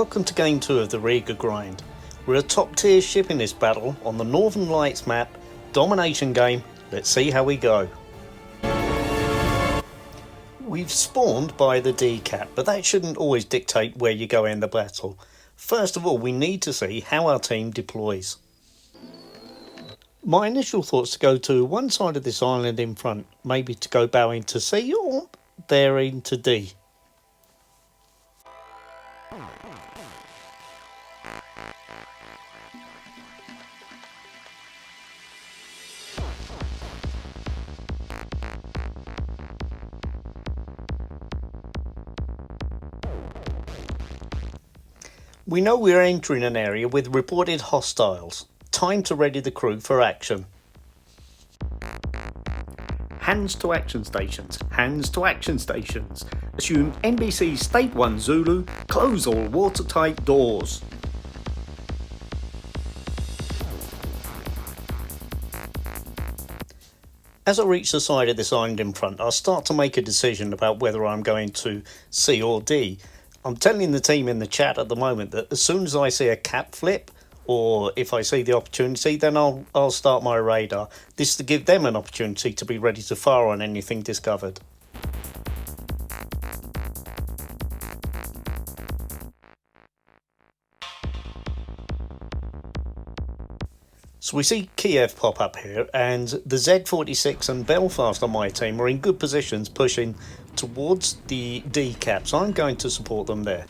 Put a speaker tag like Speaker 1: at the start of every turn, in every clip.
Speaker 1: Welcome to Game 2 of the Riga grind. We're a top tier ship in this battle on the Northern Lights map, domination game. Let's see how we go. We've spawned by the D cap, but that shouldn't always dictate where you go in the battle. First of all, we need to see how our team deploys. My initial thoughts to go to one side of this island in front, maybe to go bow into C or there into D. We know we're entering an area with reported hostiles. Time to ready the crew for action. Hands to action stations. Hands to action stations. Assume NBC State 1 Zulu. Close all watertight doors. As I reach the side of this island in front, I'll start to make a decision about whether I'm going to C or D. I'm telling the team in the chat at the moment that as soon as I see a cap flip, or if I see the opportunity, then I'll start my radar. This is to give them an opportunity to be ready to fire on anything discovered. So we see Kiev pop up here, and the Z46 and Belfast on my team are in good positions pushing towards the D cap, so I'm going to support them there.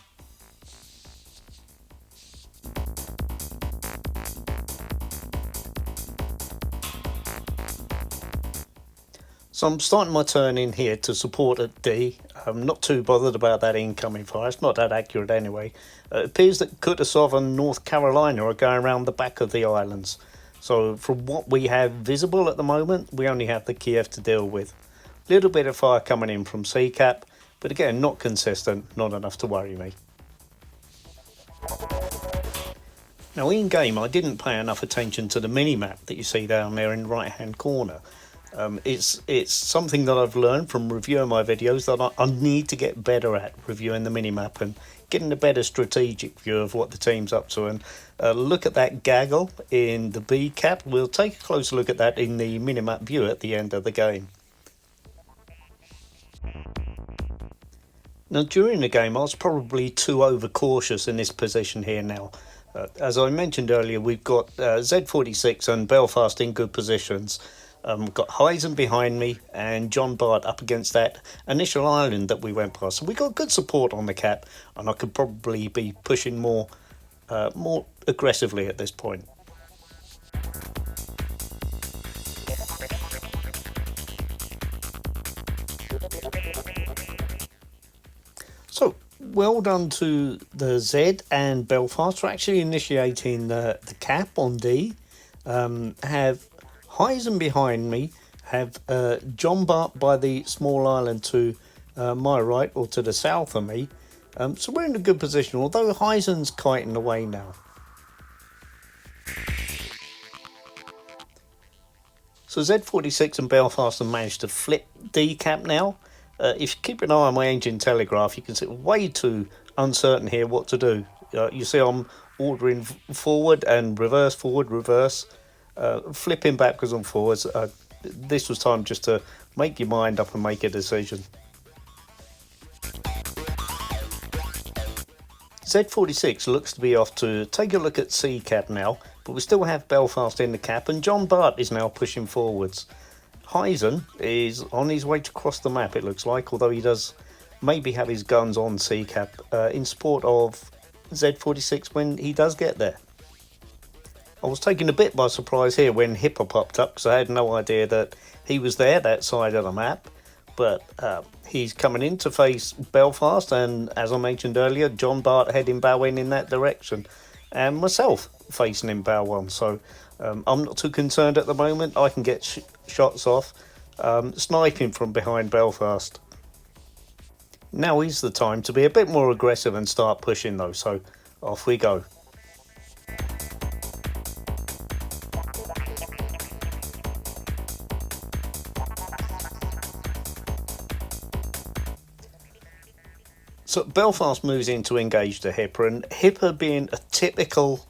Speaker 1: So I'm starting my turn in here to support at D. I'm not too bothered about that incoming fire, it's not that accurate anyway. It appears that Kutuzov and North Carolina are going around the back of the islands. So from what we have visible at the moment, we only have the Kiev to deal with. Little bit of fire coming in from C cap, but again, not consistent, not enough to worry me. Now in game, I didn't pay enough attention to the mini-map that you see down there in the right-hand corner. It's something that I've learned from reviewing my videos that I need to get better at, reviewing the mini-map and getting a better strategic view of what the team's up to. And look at that gaggle in the B cap. We'll take a closer look at that in the mini-map view at the end of the game. Now during the game I was probably too overcautious in this position here now. As I mentioned earlier, we've got Z46 and Belfast in good positions. Got Heisen behind me and John Bart up against that initial island that we went past. So we got good support on the cap, and I could probably be pushing more aggressively at this point. So well done to the Z and Belfast for actually initiating the cap on D. Have Heisen behind me, have John Bart by the small island to my right or to the south of me. So we're in a good position, although Heisen's kiting away now. So Z46 and Belfast have managed to flip D cap now. If you keep an eye on my engine telegraph, you can see way too uncertain here what to do. You see I'm ordering forward and reverse, forward, reverse. Flipping backwards and forwards. This was time just to make your mind up and make a decision. Z46 looks to be off to take a look at C cap now, but we still have Belfast in the cap and John Bart is now pushing forwards. Heisen is on his way to cross the map, it looks like, although he does maybe have his guns on C cap in support of Z46 when he does get there. I was taken a bit by surprise here when Hipper popped up because I had no idea that he was there, that side of the map. But he's coming in to face Belfast, and as I mentioned earlier, John Bart heading bow in that direction, and myself facing him bow on. So I'm not too concerned at the moment. I can get shots off, sniping from behind Belfast. Now is the time to be a bit more aggressive and start pushing though, so off we go. So Belfast moves in to engage the Hipper, and Hipper, being a typical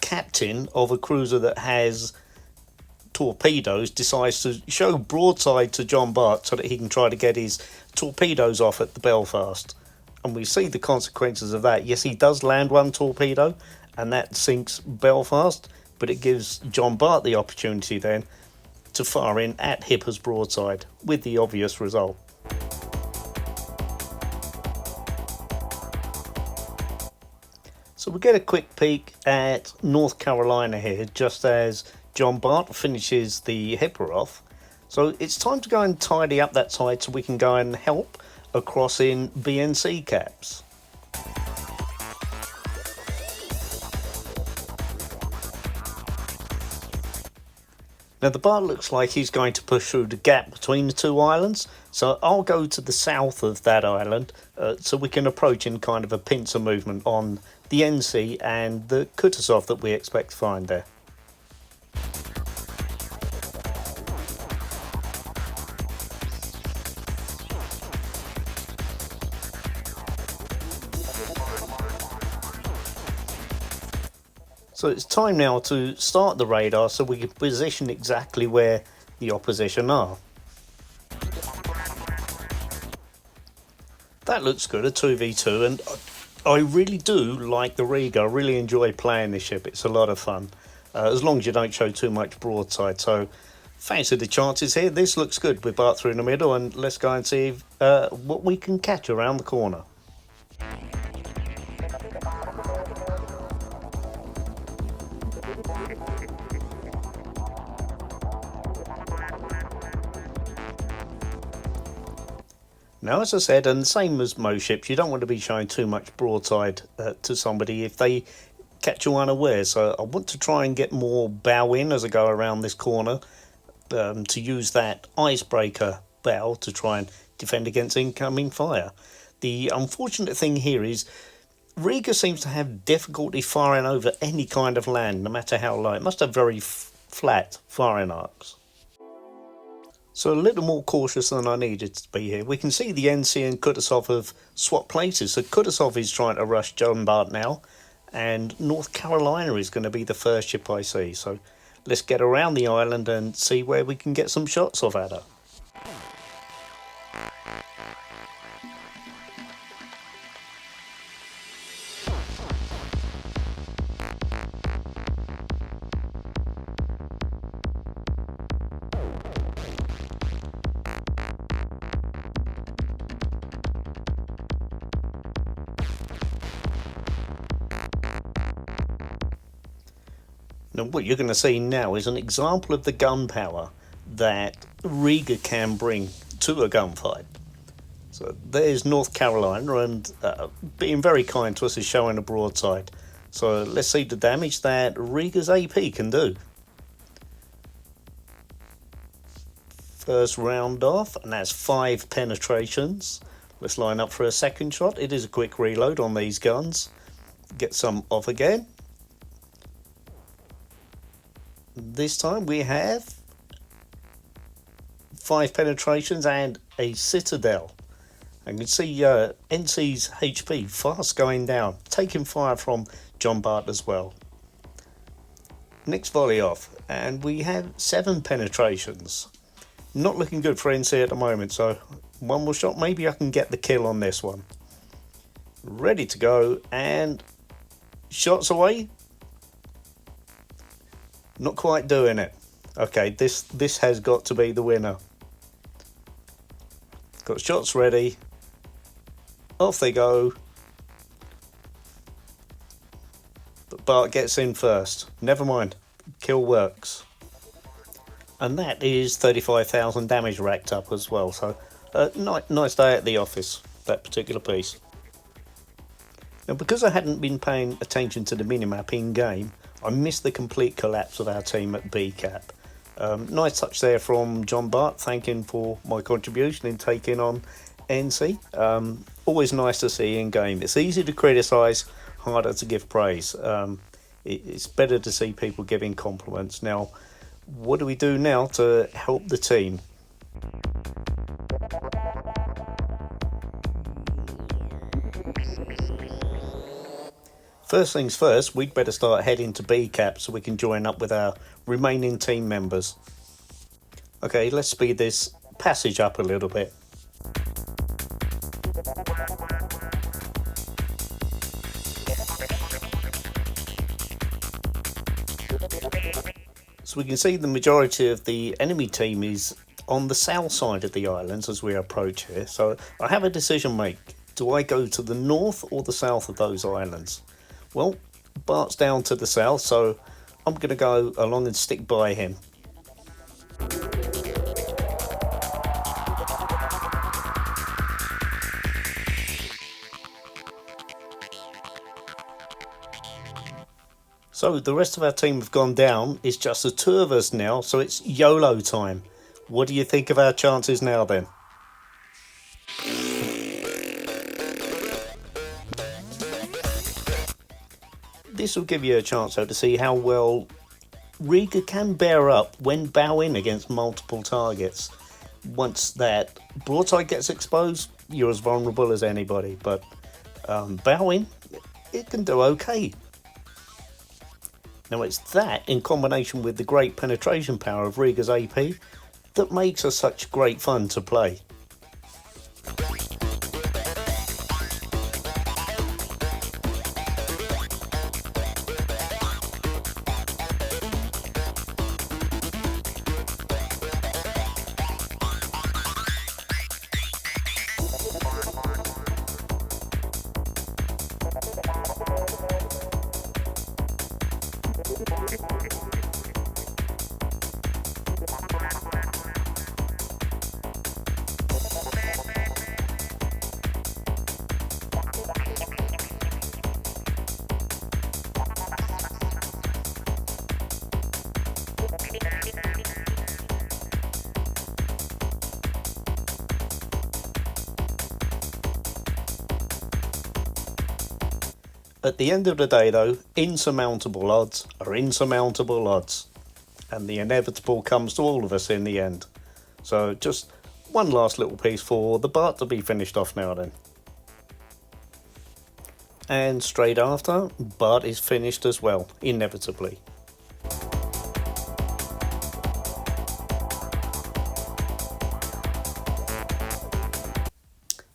Speaker 1: captain of a cruiser that has torpedoes, decides to show broadside to John Bart so that he can try to get his torpedoes off at the Belfast. And we see the consequences of that. Yes, he does land one torpedo, and that sinks Belfast, but it gives John Bart the opportunity then to fire in at Hipper's broadside, with the obvious result. So we get a quick peek at North Carolina here, just as John Bart finishes the Hipper off. So it's time to go and tidy up that side so we can go and help across in BNC caps. Now the Bart looks like he's going to push through the gap between the two islands, so I'll go to the south of that island so we can approach in kind of a pincer movement on the NC and the Kutuzov that we expect to find there. So it's time now to start the radar so we can position exactly where the opposition are. That looks good, a 2v2, and I really do like the Riga. I really enjoy playing this ship. It's a lot of fun, as long as you don't show too much broadside. So fancy the chances here. This looks good with Bart through in the middle, and let's go and see what we can catch around the corner. Now, as I said, and the same as most ships, you don't want to be showing too much broadside to somebody if they catch you unawares. So I want to try and get more bow in as I go around this corner to use that icebreaker bow to try and defend against incoming fire. The unfortunate thing here is Riga seems to have difficulty firing over any kind of land, no matter how low. It must have very flat firing arcs. So a little more cautious than I needed to be here. We can see the NC and Kutuzov have swapped places. So Kutuzov is trying to rush John Bart now, and North Carolina is going to be the first ship I see. So let's get around the island and see where we can get some shots off at her. Now what you're going to see now is an example of the gunpowder that Riga can bring to a gunfight. So there's North Carolina, and being very kind to us is showing a broadside. So let's see the damage that Riga's AP can do. First round off, and that's 5 penetrations. Let's line up for a second shot. It is a quick reload on these guns. Get some off again. This time we have 5 penetrations and a citadel. And you can see NC's HP fast going down, taking fire from John Bart as well. Next volley off, and we have 7 penetrations. Not looking good for NC at the moment, so one more shot, maybe I can get the kill on this one. Ready to go, and shots away. Not quite doing it. Okay, this has got to be the winner. Got shots ready. Off they go. But Bart gets in first. Never mind. Kill works. And that is 35,000 damage racked up as well. So, nice day at the office, that particular piece. Now, because I hadn't been paying attention to the minimap in-game, I missed the complete collapse of our team at B cap. Nice touch there from John Bart, thanking for my contribution in taking on NC. Always nice to see in game. It's easy to criticise, harder to give praise. It's better to see people giving compliments. Now, what do we do now to help the team? First things first, we'd better start heading to B cap so we can join up with our remaining team members. Okay, let's speed this passage up a little bit. So we can see the majority of the enemy team is on the south side of the islands as we approach here. So I have a decision to make. Do I go to the north or the south of those islands? Well, Bart's down to the south, so I'm going to go along and stick by him. So the rest of our team have gone down. It's just the two of us now, so it's YOLO time. What do you think of our chances now then? This will give you a chance though to see how well Riga can bear up when bowing against multiple targets. Once that broadside gets exposed, you're as vulnerable as anybody, but bowing, it can do okay. Now it's that, in combination with the great penetration power of Riga's AP, that makes her such great fun to play. At the end of the day though, insurmountable odds are insurmountable odds, and the inevitable comes to all of us in the end. So just one last little piece for the Bart to be finished off now then. And straight after, Bart is finished as well, inevitably.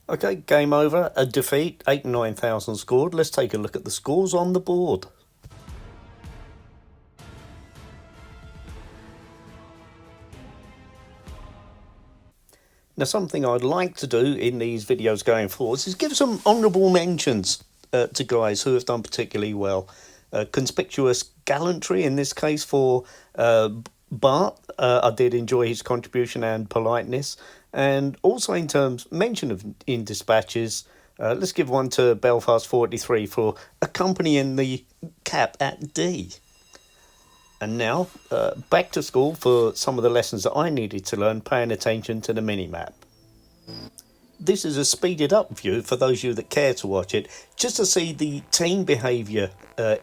Speaker 1: Okay, game over, a defeat, 89,000 scored. Let's take a look at the scores on the board. Now something I'd like to do in these videos going forwards is give some honourable mentions to guys who have done particularly well. Conspicuous gallantry in this case for Bart. I did enjoy his contribution and politeness. And also in terms, mention of in dispatches, let's give one to Belfast 43 for accompanying the cap at D. And now, back to school for some of the lessons that I needed to learn, paying attention to the minimap. This is a speeded up view for those of you that care to watch it, just to see the team behaviour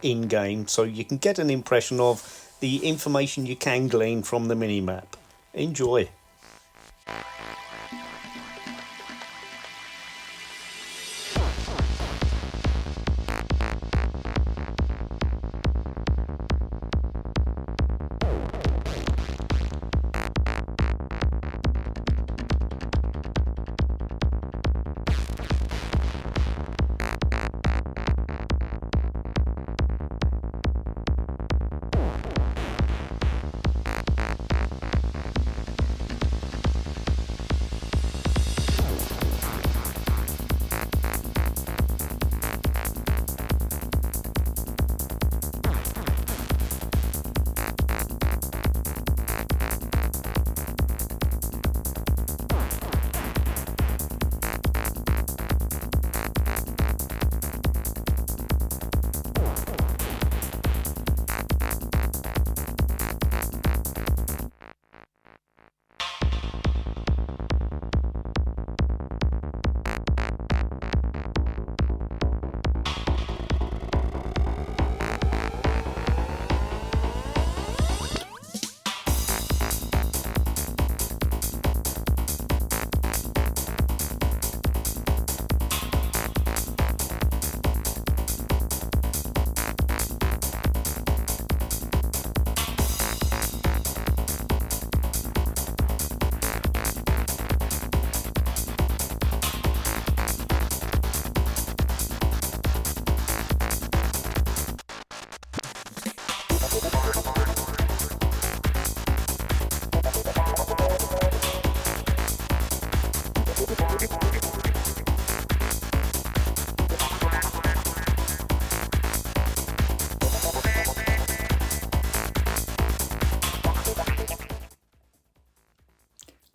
Speaker 1: in-game, so you can get an impression of the information you can glean from the minimap. Enjoy.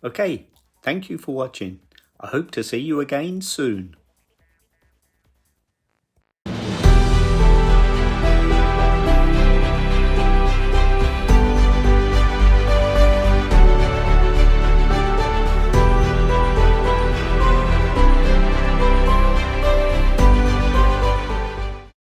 Speaker 1: Okay, thank you for watching. I hope to see you again soon.